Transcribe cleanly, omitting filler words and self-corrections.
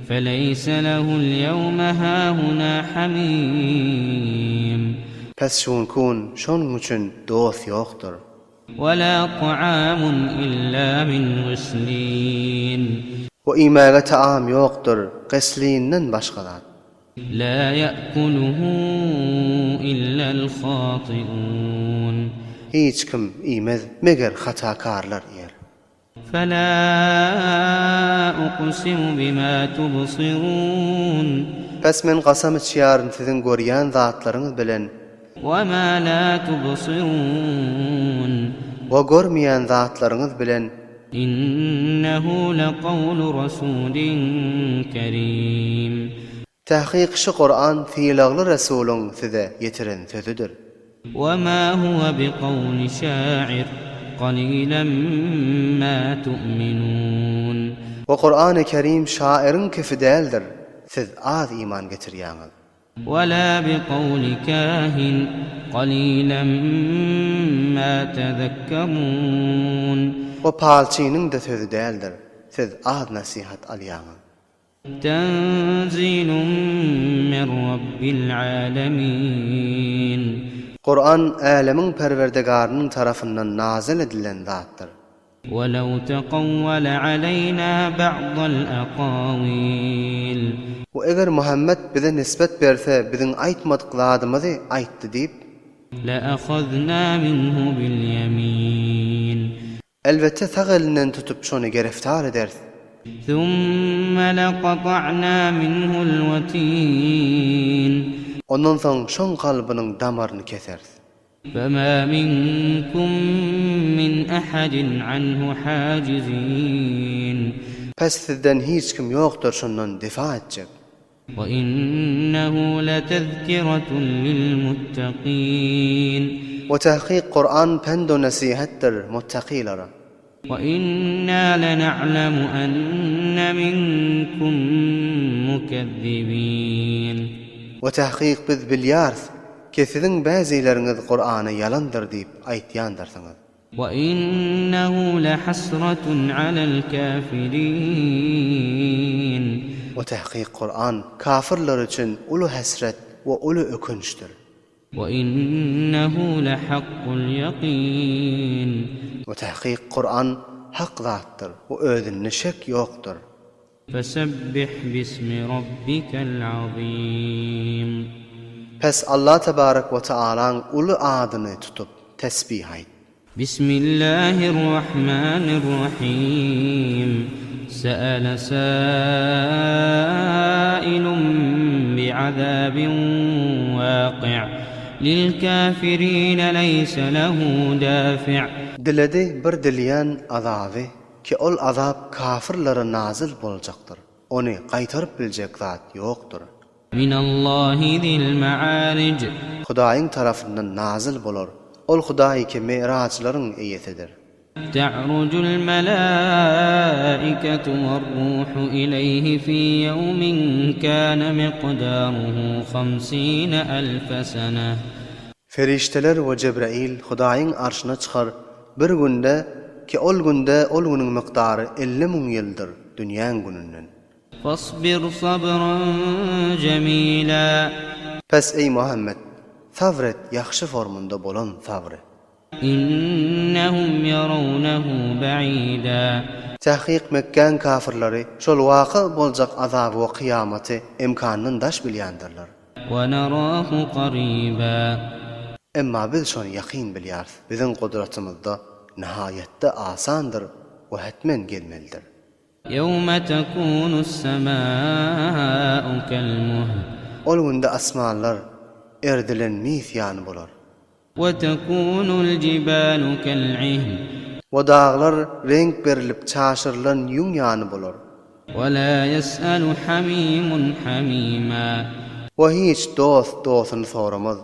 فليس له اليوم هاهنا حميم Pes şunkun şonuň üçin dost ýokdur. ولا طعام إلا من غسلين O imäge taam ýokdur, geslinden başga zat. لا يأكله إلا الخاطئون Hiç kim iýmez meger hatakarlar ýer. فلا أقسم بما تبصرون Pes men gasam içýäryn siziň görýän zatlaryňyz bilen وما لا تبصرون we görmeýän zatlaryňyz bilen إنه لقول رسول كريم tahqiq şu Qur'an fiilagly Resulüň size ýetiren sözüdür. وما هو بقول شاعر قليلا ما تؤمنون O Qur'an-ı Kerim şairiň kefi däldir. Siz az iman getirýäňiz. ولا بقول كاهن قليلا ما تذكرون O palçynyň da sözü däldir. Siz az nasihat alýaňyz. تنزيل من رب العالمين Qur'an älemiň perwerdigarynyň tarapyndan nazil edilen zatdyr. ولو تقول علينا بعض الأقاويل O eger Muhammed bize nisbet berse biziň aýtmadyklarymyzy aýtdy diýip لأخذنا منه باليمين elbette sag elinden tutup şonu gereftar ederiz. ثم لقطعنا منه الوتين Ondan soň şoň kalbynyň damaryny keseriz. فما منكم من أحد عنه حاجزين Pes sizden hiç kim ýokdur şondan difa etjek. وإنه لتذكرة للمتقين O tahqiq Qur'an pendo nasihatdir muttaqilara. وإنا لنعلم أن منكم مكذبين O tahqiq biz bilýäris ki siziň bäzileriniz Qur'any yalandyr diýip aýtýandyrsynız. وإنه لحسرة على الكافرين O tahqiq Qur'an kafirler üçin ulu hasret we ulu ökünçdir. وإنه لحق اليقين O tahqiq Qur'an haq zatdyr. O özünde şek ýokdur. فسبح باسم ربك العظيم Pes Allah tebarek ve Taala'nın ulu adyny tutup tesbih aýt. بسم الله الرحمن الرحيم سأل سائل بعذاب واقع للكافرين ليس له دافع Diledi bir dilýän azaby ki ol azap kafirlere nazil boljakdyr. Onu gaýtaryp biljek zat ýokdur. من الله ذي المعارج Hudaýyň tarapyndan nazil bolar. Ol Hudaý ki mi'rajlaryň eýesidir. تعرج الملائكة والروح إليه في يوم كان مقداره 50,000 سنة Ferişteler we Cebrail Hudaýyň arşyna çykar bir günde ki ol günde ol günüň miqdary 50,000 ýyldyr dünýäň gününden. فاصبر صبرا جميلا Pes ey Muhammed sabret ýaxşy formunda bolan sabry. إنهم يرونه بعيدا Tahqiq Mekkan kafirleri şol waqa boljak azaby we kıyamaty imkanyny daş bilýändirler. ونراه قريبا Emma biz şonu ýaqin bilýäris. Biziň gudratymyzda nihaýetde asandyr we hetmen gelmelidir. يوم تكون السماء كالمهل Ol günde asmanlar erdilenmiş ýany bolar. وتكون الجبال كالعهن We dağlar renk berilip çaşyrylan ýuň ýany bolar. ولا يسأل حميم حميما We hiç dost dostuny soramaz.